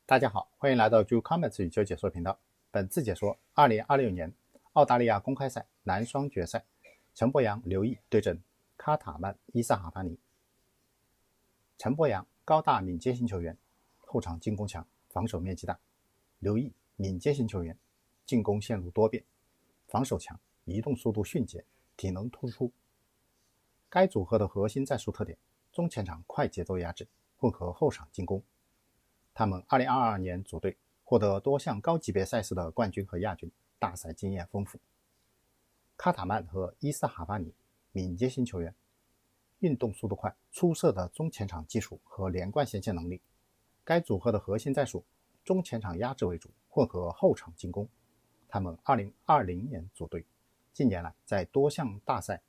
大家好，欢迎来到 Drew Comments 羽球解说频道。本次解说2026年澳大利亚公开赛男双决赛，陈柏阳、刘毅对阵卡塔曼、伊萨哈巴尼。陈柏阳高大敏捷型球员，后场进攻强，防守面积大；刘毅敏捷型球员，进攻线路多变，防守强，移动速度迅捷，体能突出。该组合的核心战术特点：中前场快节奏压制，混合后场进攻。他们2022年组队，获得多项高级别赛事的冠军和亚军，大赛经验丰富。卡塔曼和伊斯哈巴尼，敏捷型球员，运动速度快，出色的中前场技术和连贯衔接能力。该组合的核心战术，中前场压制为主，混合后场进攻。他们2020年组队，近年来在多项大赛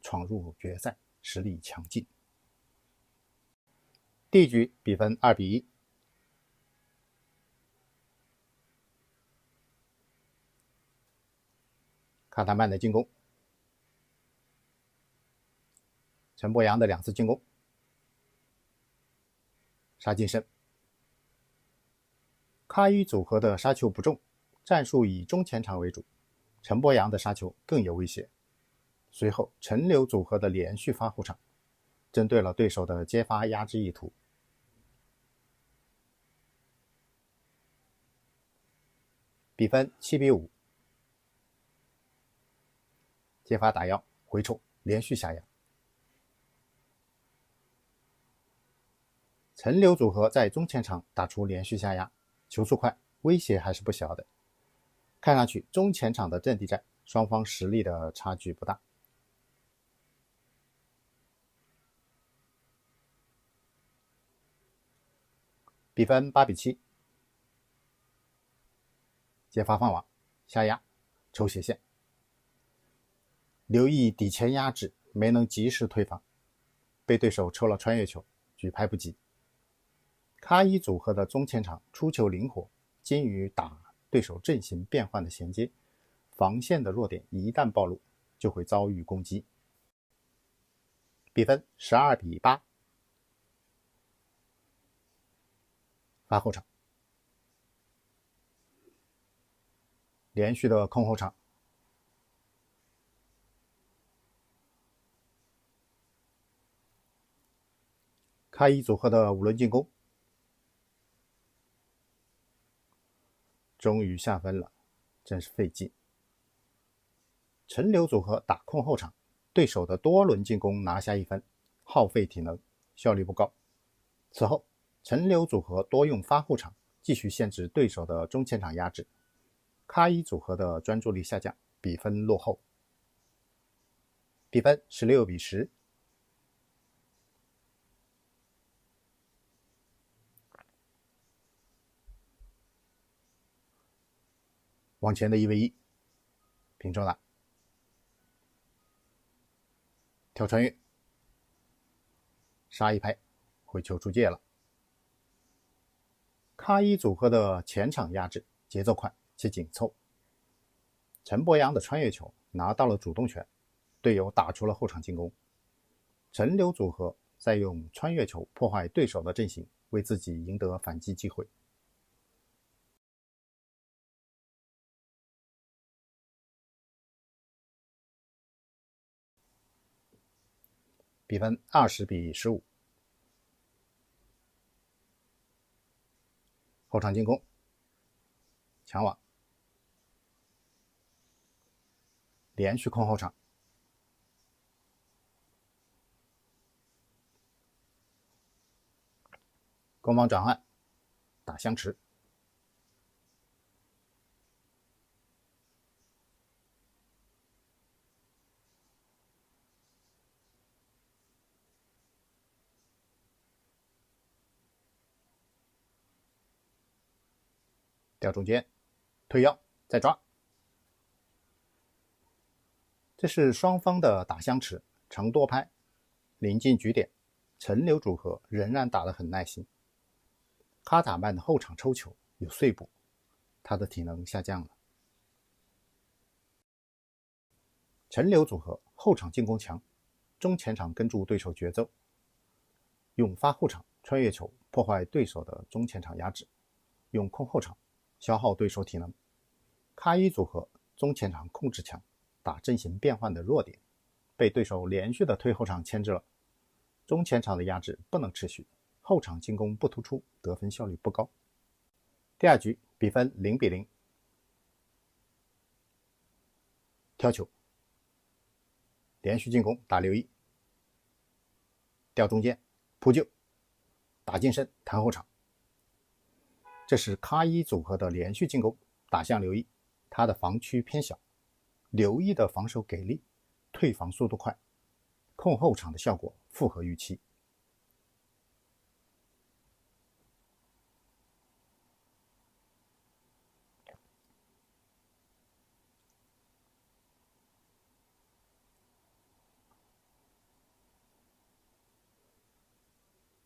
闯入决赛，实力强劲。第一局比分2-1。卡塔曼的进攻，陈柏阳的2次进攻，杀进身。卡伊组合的杀球不重，战术以中前场为主，陈柏阳的杀球更有威胁。随后陈刘组合的连续发后场，针对了对手的接发压制意图。比分7-5。接发打腰，回抽，连续下压。陈刘组合在中前场打出连续下压，球速快，威胁还是不小的。看上去中前场的阵地战，双方实力的差距不大。比分8-7。接发放网，下压，抽斜线。刘毅底前压制，没能及时推防，被对手抽了穿越球，举拍不及。卡伊组合的中前场出球灵活，精于打对手阵型变换的衔接，防线的弱点一旦暴露，就会遭遇攻击。比分12-8。发后场，连续的空后场。卡伊组合的5轮进攻，终于下分了，真是费劲。陈刘组合打空后场，对手的多轮进攻拿下1分，耗费体能，效率不高。此后陈刘组合多用发后场，继续限制对手的中前场压制。卡伊组合的专注力下降，比分落后。比分16-10。往前的1v1，平中打，跳穿越，杀一拍，回球出界了。卡伊组合的前场压制节奏快且紧凑，陈柏阳的穿越球拿到了主动权，队友打出了后场进攻。陈刘组合再用穿越球破坏对手的阵型，为自己赢得反击机会。比分20-15。后场进攻，抢网，连续空后场，攻防转换，打相持，掉中间，推腰，再抓。这是双方的打相持，长多拍，临近局点，陈刘组合仍然打得很耐心。卡塔曼的后场抽球有碎补，他的体能下降了。陈刘组合后场进攻强，中前场跟住对手节奏，用发后场穿越球破坏对手的中前场压制。用控后场消耗对手体能。卡伊组合中前场控制强，打阵型变换的弱点，被对手连续的推后场牵制了。中前场的压制不能持续，后场进攻不突出，得分效率不高。第二局比分0-0。挑球，连续进攻打刘毅，吊中间扑救，打近身弹后场。这是卡伊组合的连续进攻打向刘毅，他的防区偏小，刘毅的防守给力，退防速度快，控后场的效果符合预期。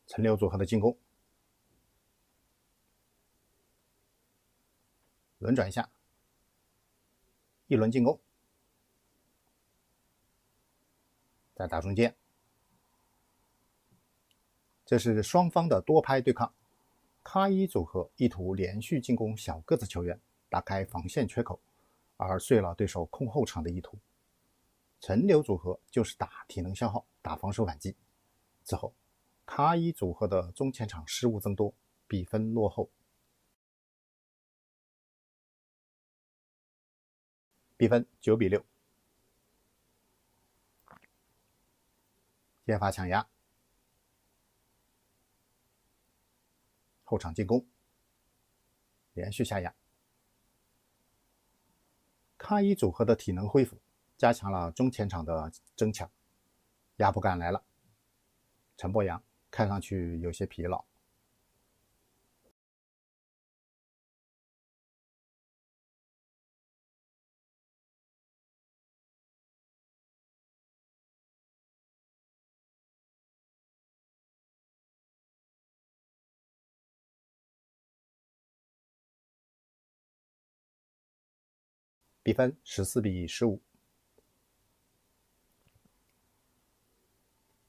陈刘组合的进攻，轮转一下，一轮进攻，再打中间。这是双方的多拍对抗，卡伊组合意图连续进攻小个子球员，打开防线缺口，而碎了对手控后场的意图。陈刘组合就是打体能消耗，打防守反击。之后卡伊组合的中前场失误增多，比分落后。比分9-6。先发抢压，后场进攻，连续下压。卡伊组合的体能恢复，加强了中前场的争抢，压迫感来了。陈柏阳看上去有些疲劳。比分14-15。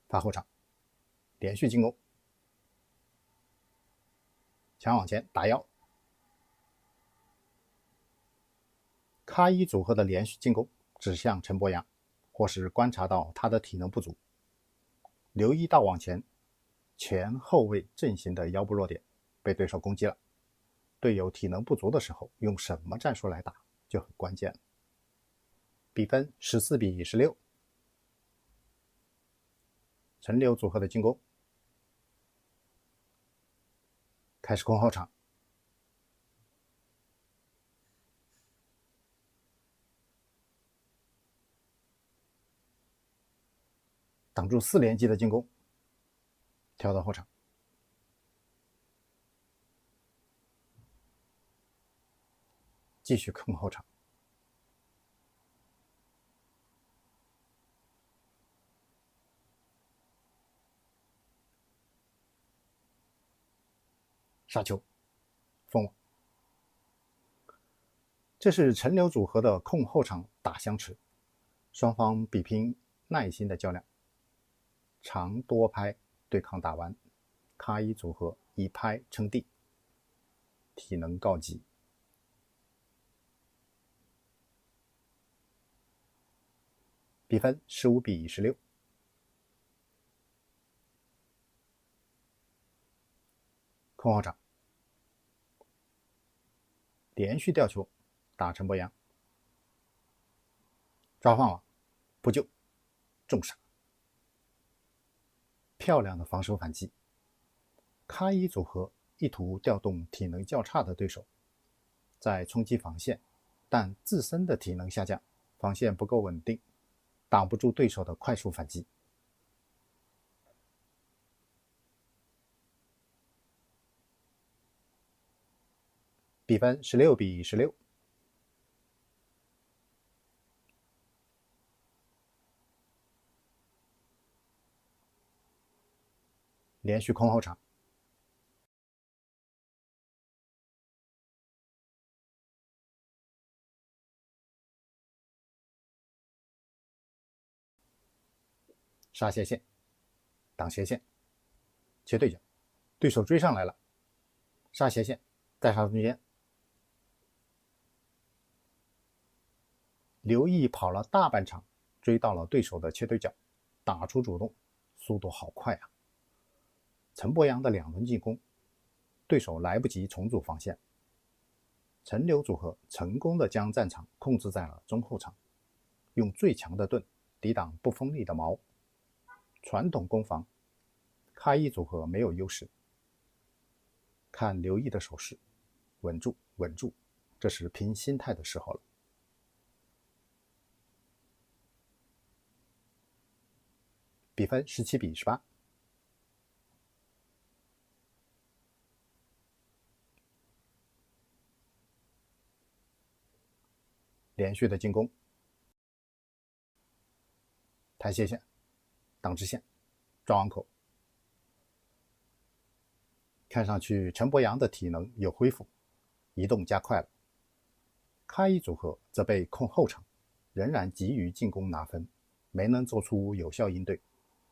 发后场，连续进攻，抢往前打腰。卡伊组合的连续进攻指向陈柏阳，或是观察到他的体能不足。刘一道往前，前后卫阵型的腰部弱点被对手攻击了。队友体能不足的时候，用什么战术来打就很关键了。比分14-16。陈刘组合的进攻，开始控后场，挡住4连击的进攻，跳到后场，继续控后场。杀球，封网。这是陈刘组合的控后场打相持，双方比拼耐心的较量。长多拍对抗打完，卡伊组合一拍称帝，体能告急。比分15-16。控后场，连续吊球打陈柏阳，抓放网，扑救，重杀。漂亮的防守反击。卡伊组合意图调动体能较差的对手，在冲击防线，但自身的体能下降，防线不够稳定，挡不住对手的快速反击。比分16-16。连续控后场，杀斜线，挡斜线，切对角，对手追上来了，杀斜线，在沙中间，刘毅跑了大半场，追到了对手的切对角，打出主动，速度好快啊！陈柏阳的2轮进攻，对手来不及重组防线，陈刘组合成功的将战场控制在了中后场，用最强的盾抵挡不锋利的矛。传统攻防，卡伊组合没有优势。看刘毅的手势，稳住，稳住，这是拼心态的时候了。比分17-18。连续的进攻，台斜线、挡直线、抓网口。看上去陈柏阳的体能有恢复，移动加快了。卡伊组合则被控后场，仍然急于进攻拿分，没能做出有效应对。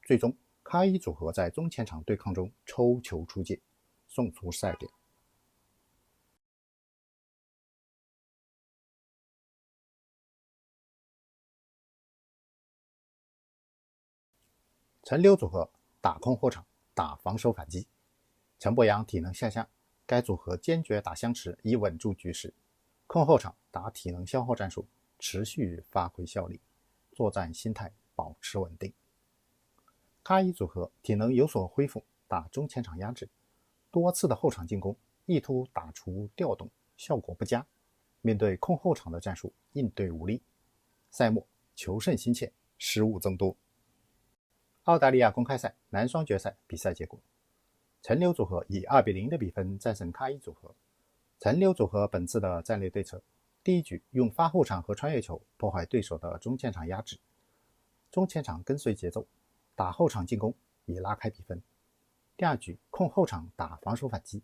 最终，卡伊组合在中前场对抗中抽球出界，送出赛点。陈刘组合打控后场，打防守反击。陈柏阳体能下降，该组合坚决打相持以稳住局势。控后场打体能消耗战术，持续发挥效力，作战心态保持稳定。卡伊组合体能有所恢复，打中前场压制，多次的后场进攻意图打出调动，效果不佳。面对控后场的战术，应对无力。赛末求胜心切，失误增多。澳大利亚公开赛男双决赛比赛结果，陈刘组合以2-0的比分战胜卡伊组合。陈刘组合本次的战略对策，第一局用发后场和穿越球破坏对手的中前场压制，中前场跟随节奏，打后场进攻以拉开比分。第二局控后场打防守反击，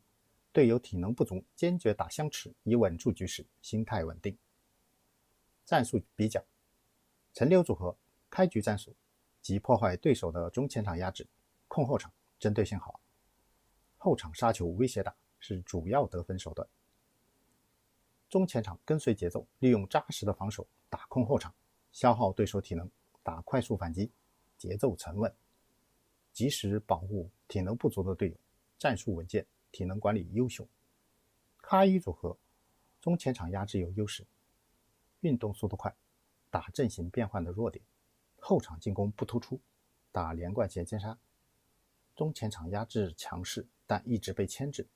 队友体能不足，坚决打相持以稳住局势，心态稳定。战术比较，陈刘组合开局战术即破坏对手的中前场压制，控后场针对性好，后场杀球威胁大是主要得分手段。中前场跟随节奏，利用扎实的防守打控后场，消耗对手体能，打快速反击，节奏沉稳，及时保护体能不足的队友，战术稳健，体能管理优秀。卡伊组合中前场压制有优势，运动速度快，打阵型变换的弱点，后场进攻不突出，打连贯衔接杀。中前场压制强势，但一直被牵制，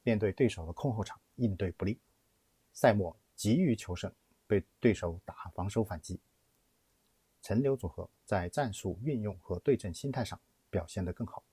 面对对手的控后场应对不利。赛末急于求胜，被对手打防守反击。陈刘组合在战术运用和对阵心态上表现得更好。